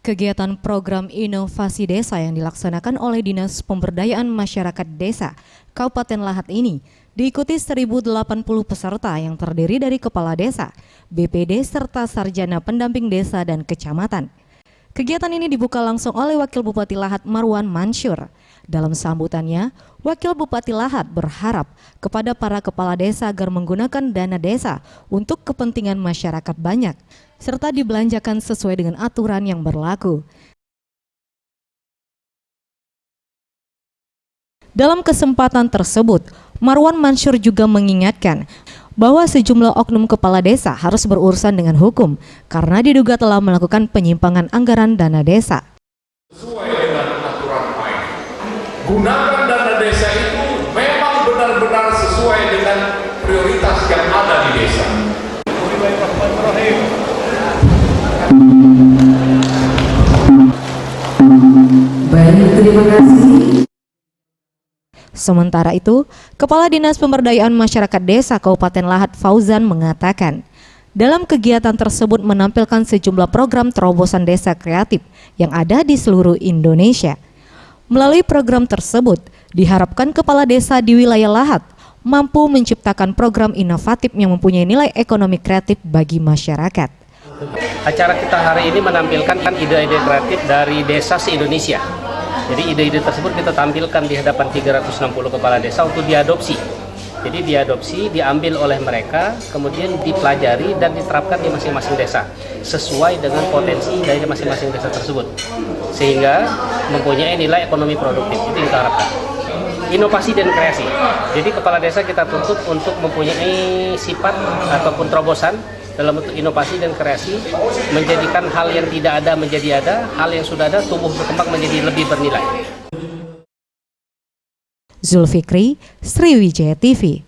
Kegiatan program inovasi desa yang dilaksanakan oleh Dinas Pemberdayaan Masyarakat Desa Kabupaten Lahat ini diikuti 1.080 peserta yang terdiri dari kepala desa, BPD serta sarjana pendamping desa dan kecamatan. Kegiatan ini dibuka langsung oleh Wakil Bupati Lahat Marwan Mansur. Dalam sambutannya, Wakil Bupati Lahat berharap kepada para kepala desa agar menggunakan dana desa untuk kepentingan masyarakat banyak, serta dibelanjakan sesuai dengan aturan yang berlaku. Dalam kesempatan tersebut, Marwan Mansur juga mengingatkan bahwa sejumlah oknum kepala desa harus berurusan dengan hukum karena diduga telah melakukan penyimpangan anggaran dana desa. Sesuai dengan aturan main. Gunakan dana desa itu memang benar-benar sesuai dengan prioritas yang ada di desa. Baik, terima kasih. Sementara itu, Kepala Dinas Pemberdayaan Masyarakat Desa Kabupaten Lahat Fauzan mengatakan, dalam kegiatan tersebut menampilkan sejumlah program terobosan desa kreatif yang ada di seluruh Indonesia. Melalui program tersebut, diharapkan kepala desa di wilayah Lahat mampu menciptakan program inovatif yang mempunyai nilai ekonomi kreatif bagi masyarakat. Acara kita hari ini menampilkan ide-ide kreatif dari desa se-Indonesia. Jadi ide-ide tersebut kita tampilkan di hadapan 360 kepala desa untuk diadopsi. Jadi diadopsi, diambil oleh mereka, kemudian dipelajari dan diterapkan di masing-masing desa sesuai dengan potensi dari masing-masing desa tersebut, sehingga mempunyai nilai ekonomi produktif. Itu yang kita harapkan. Inovasi dan kreasi. Jadi kepala desa kita tuntut untuk mempunyai sifat ataupun terobosan dalam bentuk inovasi dan kreasi, menjadikan hal yang tidak ada menjadi ada, hal yang sudah ada tumbuh berkembang menjadi lebih bernilai. Zulfikri, Sriwijaya TV.